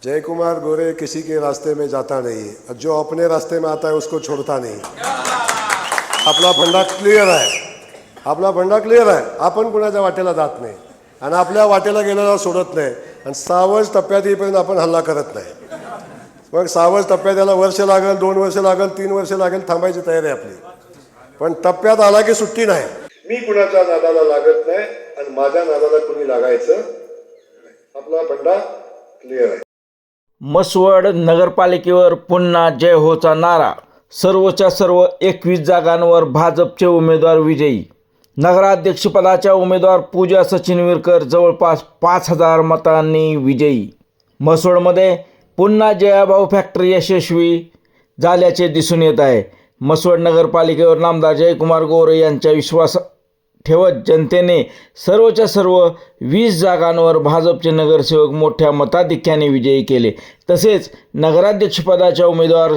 जय कुमार गोरे किसी के रास्ते में जाता नहीं और जो अपने रास्ते में आता है उसको छोड़ता नहीं। आपला फंडा क्लिअर आहे, आपला फंडा क्लिअर आहे। आपण कुणाच्या वाटेला जात नाही आणि आपल्या वाटेला गेलेला सोडत नाही आणि सावज टप्प्यात येईपर्यंत आपण हल्ला करत नाही। मग सावज टप्प्यात याला वर्ष लागेल, 2 वर्ष लागेल, 3 वर्ष लागेल, थांबायची तयारी आहे आपली, पण टप्प्यात आला की सुट्टी नाही। मी कुणाच्या नादाला लागत नाही आणि माझ्या नादाला कुणी लागायचं, आपला फंडा क्लिअर आहे। म्हसवड नगरपालिकेवर पुन्हा जय होचा नारा। सर्वच्या सर्व 21 जागांवर भाजपचे उमेदवार विजयी। नगराध्यक्षपदाच्या उमेदवार पूजा सचिन विरकर जवळपास 5000 मतांनी विजयी। म्हसवडमध्ये पुन्हा जयाभाऊ फॅक्टरी यशस्वी झाल्याचे दिसून येत आहे। म्हसवड नगरपालिकेवर नामदार जयकुमार गोरे यांचा विश्वास ठेवत जनतेने सर्वच्या सर्व 20 जागांवर भाजपचे नगरसेवक मोठ्या मताधिक्याने विजयी केले। तसेच नगराध्यक्षपदाच्या उमेदवार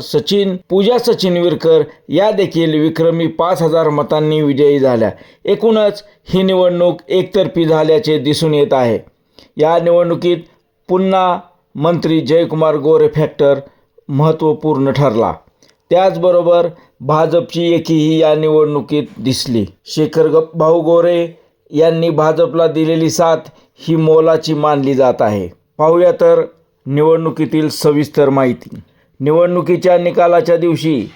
पूजा सचिन विरकर या देखील विक्रमी 5000 मतांनी विजयी झाल्या। एकूणच ही निवडणूक एकतर्फी झाल्याचे दिसून येत आहे। या निवडणुकीत पुन्हा मंत्री जयकुमार गोरे फॅक्टर महत्त्वपूर्ण ठरला। त्याचबरोबर भाजपची एकीही या निवडणुकीत दिसली। शेखर भाऊ गोरे यांनी भाजपला दिलेली साथ ही मोलाची मानली जात आहे। पाहूया तर निवडणुकीतील सविस्तर माहिती। निवडणुकीच्या निकालाच्या दिवशी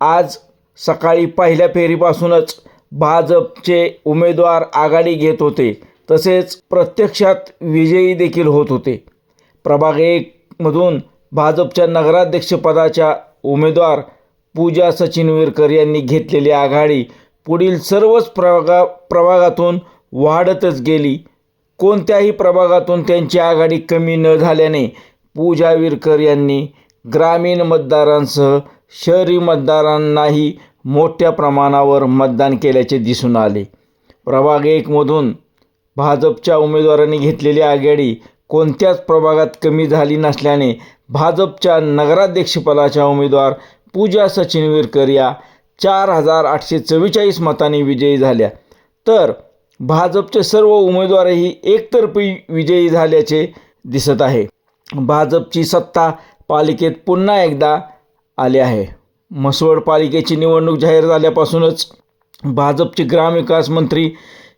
आज सकाळी पहिल्या फेरीपासूनच भाजपचे उमेदवार आघाडी घेत होते, तसेच प्रत्यक्षात विजयी देखील होत होते। प्रभाग 1 मधून भाजपच्या नगराध्यक्षपदाच्या उमेदवार पूजा सचिन विरकर यांनी घेतलेली आघाडी पुढील सर्वच प्रभागातून वाढतच गेली। कोणत्याही प्रभागातून त्यांची आघाडी कमी न झाल्याने पूजा विरकर यांनी ग्रामीण मतदारांसह शहरी मतदारांनाही मोठ्या प्रमाणावर मतदान केल्याचे दिसून आले। प्रभाग 1 मधून भाजपच्या उमेदवारांनी घेतलेली आघाडी कोणत्याच प्रभागात कमी झाली नसल्याने भाजपच्या नगराध्यक्षपदाच्या उमेदवार पूजा सचिन विरकर या 4844 मतांनी विजयी झाल्या। तर भाजपचे सर्व उमेदवारही एकतर्फी विजयी झाल्याचे दिसत आहे। भाजपची सत्ता पालिकेत पुन्हा एकदा आली आहे। म्हसवड पालिकेची निवडणूक जाहीर झाल्यापासूनच भाजपचे ग्रामविकास मंत्री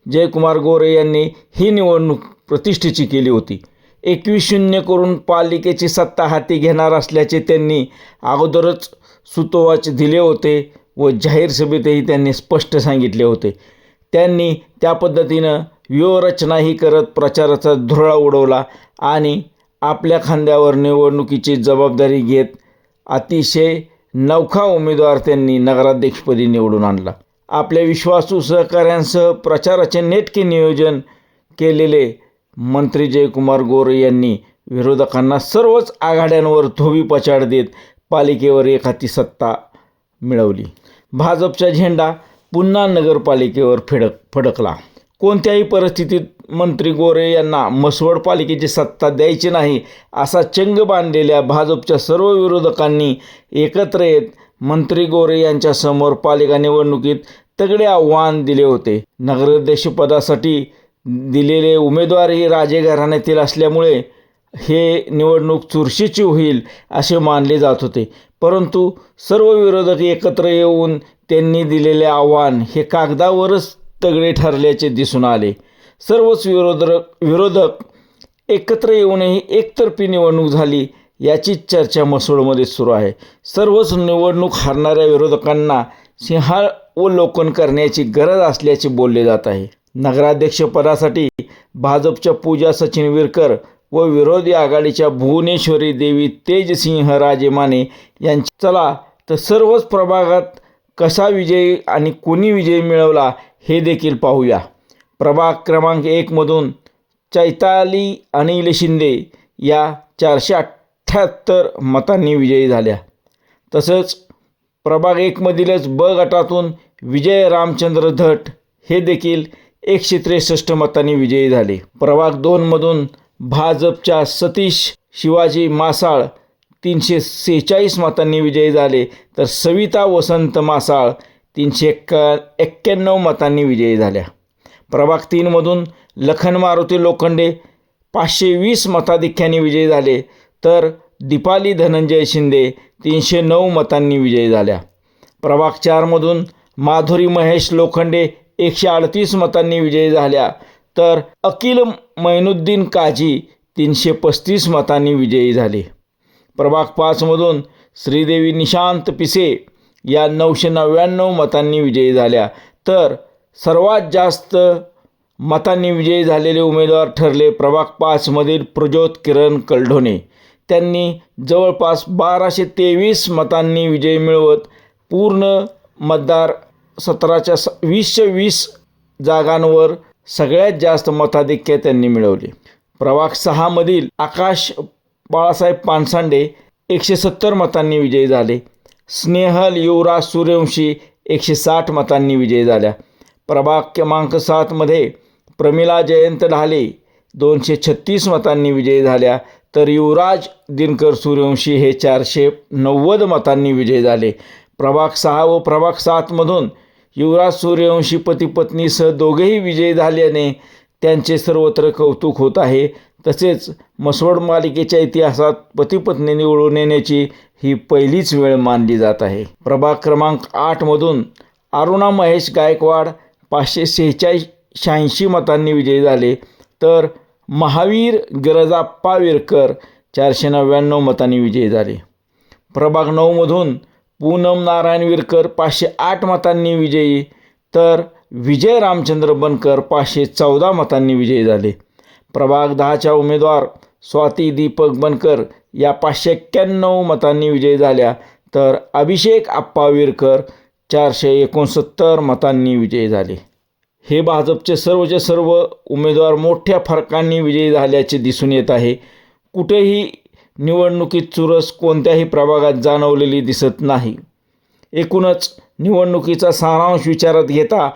जयकुमार गोरे यांनी ही निवडणूक प्रतिष्ठेची केली होती। 21-0 करून पालिकेची सत्ता हाती घेणार असल्याचे त्यांनी अगोदरच सुतोवाच दिले होते व जाहीर सभेतही त्यांनी स्पष्ट सांगितले होते। त्यांनी त्या पद्धतीनं व्यूहरचनाही करत प्रचाराचा धुरळा उडवला आणि आपल्या खांद्यावर निवडणुकीची जबाबदारी घेत अतिशय नवखा उमेदवार त्यांनी नगराध्यक्षपदी निवडून आणला। आपल्या विश्वासू सहकाऱ्यांसह प्रचाराचे नेटके नियोजन केलेले मंत्री जयकुमार गोरे यांनी विरोधकांना सर्वच आघाड्यांवर धोबी पछाड देत पालिकेवर एखादी सत्ता मिळवली। भाजपचा झेंडा पुन्हा नगरपालिकेवर फडकला। कोणत्याही परिस्थितीत मंत्री गोरे यांना म्हसवड पालिकेची सत्ता द्यायची नाही असा चंग बांधलेल्या भाजपच्या सर्व विरोधकांनी एकत्र येत मंत्री गोरे यांच्यासमोर पालिका निवडणुकीत तगडे आव्हान दिले होते। नगराध्यक्षपदासाठी दिलेले उमेदवारही राजे घराण्यातील असल्यामुळे हे निवडणूक चुरशीची होईल असे मानले जात होते, परंतु सर्व विरोधक एकत्र येऊन त्यांनी दिलेले आव्हान हे कागदावरच तगडे ठरल्याचे दिसून आले। सर्वच विरोधक एकत्र येऊनही एकतर्फी निवडणूक झाली याचीच चर्चा म्हसवडमध्ये सुरू आहे। सर्वच निवडणूक हारणाऱ्या विरोधकांना सिंहावलोकन करण्याची गरज असल्याचे बोलले जात आहे। नगराध्यक्षपदासाठी भाजपच्या पूजा सचिन विरकर व विरोधी आघाडीच्या भुवनेश्वरी देवी तेजसिंह राजे माने यांची चला तर सर्वच प्रभागात कसा विजय आणि कोणी विजय मिळवला हे देखील पाहूया। प्रभाग क्रमांक 1 मधून चैताली अनिल शिंदे या 478 मतांनी विजयी झाल्या। तसंच प्रभाग 1 मधीलच ब गटातून विजय रामचंद्र धट हे देखील 163 मतांनी विजयी झाले। प्रभाग 2 मधून भाजपच्या सतीश शिवाजी मासाळ 346 मतांनी विजयी झाले, तर सविता वसंत मासाळ 391 मतांनी विजयी झाल्या। प्रभाग 3 मधून लखन मारुती लोखंडे 520 मताधिक्याने विजयी झाले, तर दीपाली धनंजय शिंदे 309 मतांनी विजयी झाल्या. प्रभाग 4मधून माधुरी महेश लोखंडे 138 मतांनी विजयी झाल्या. तर अकिल मैनुद्दीन काजी 335 मतांनी विजयी झाले. प्रभाग 5मधून श्रीदेवी निशांत पिसे या 999 मतांनी विजयी झाल्या. तर सर्वात जास्त मतांनी विजयी झालेले उमेदवार ठरले प्रभाग 5मधील प्रज्योत किरण कलढोणे. त्यांनी जवळपास 1223 मतांनी विजय मिळवत पूर्ण मतदार 20 जागांवर सगळ्यात जास्त मताधिक्य त्यांनी मिळवले. प्रभाग 6मधील आकाश बाळासाहेब पानसांडे 170 मतांनी विजयी झाले. स्नेहल युवराज सूर्यवंशी 160 मतांनी विजयी झाल्या. प्रभाग क्रमांक 7मध्ये प्रमिला जयंत ढाले 236 मतांनी विजयी झाल्या. तर युवराज दिनकर सूर्यवंशी हे 490 मतांनी विजयी झाले. प्रभाग 6 व प्रभाग 7मधून युवराज सूर्यवंशी पती पत्नीसह दोघेही विजयी झाल्याने त्यांचे सर्वत्र कौतुक होत आहे. तसेच मसवड मालिकेच्या इतिहासात पती पत्नी निवडून येण्याची ही पहिलीच वेळ मानली जात आहे. प्रभाग क्रमांक 8मधून अरुणा महेश गायकवाड 586 मतांनी विजयी झाले. तर महावीर गिरजाप्पा विरकर 499 मतांनी विजयी झाले. प्रभाग 9मधून पूनम नारायण विरकर 508 मतांनी विजयी. तर विजय रामचंद्र बनकर 514 मतांनी विजयी झाले. प्रभाग 10च्या उमेदवार स्वाती दीपक बनकर या 591 मतांनी विजयी झाल्या. तर अभिषेक आप्पा विरकर 469 मतांनी विजयी झाले. हे भाजपचे सर्वचे सर्व उमेदवार मोठ्या फरकांनी विजयी झाल्याचे दिसून येत आहे. कुठेही निवडणुकीत चुरस कोणत्याही प्रभागात जाणवलेली दिसत नाही. एकूणच निवडणुकीचा सारांश विचारात घेता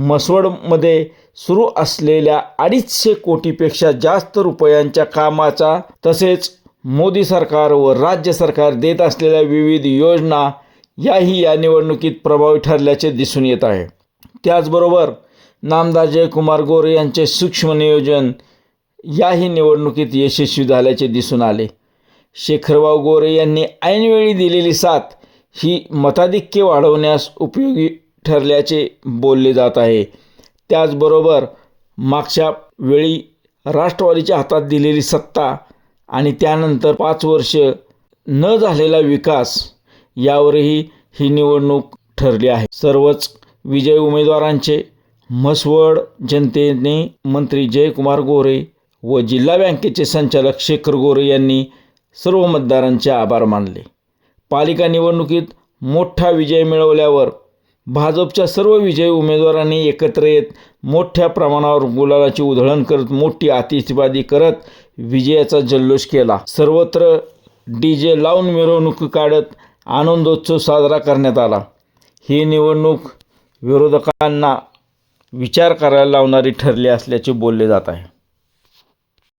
मसवडमध्ये सुरू असलेल्या 250 कोटीपेक्षा जास्त रुपयांच्या कामाचा तसेच मोदी सरकार व राज्य सरकार देत असलेल्या विविध योजना याही या निवडणुकीत प्रभावी ठरल्याचे दिसून येत आहे. त्याचबरोबर नामदार जयकुमार गोरे यांचे सूक्ष्म नियोजन याही निवडणुकीत यशस्वी झाल्याचे दिसून आले. शेखरभाऊ गोरे यांनी ऐनवेळी दिलेली साथ ही मताधिक्य वाढवण्यास उपयोगी ठरल्याचे बोलले जात आहे. त्याचबरोबर मागच्या वेळी राष्ट्रवादीच्या हातात दिलेली सत्ता आणि त्यानंतर 5 वर्ष न झालेला विकास यावरही ही निवडणूक ठरली आहे. सर्वच विजयी उमेदवारांचे मसवड जनतेने मंत्री जयकुमार गोरे व जिल्हा बँकेचे संचालक शेखर गोरे यांनी सर्व मतदारांचे आभार मानले. पालिका निवडणुकीत मोठा विजय मिळवल्यावर भाजपच्या सर्व विजयी उमेदवारांनी एकत्र येत मोठ्या प्रमाणावर गुलालाची उधळण करत मोठी आतिषबाजी करत विजयाचा जल्लोष केला. सर्वत्र DJ लावून मिरवणूक काढत आनंदोत्सव साजरा करण्यात आला. ही निवडणूक विरोधकांना विचार करायला लावणारी ठरली असल्याचे बोलले जात आहे.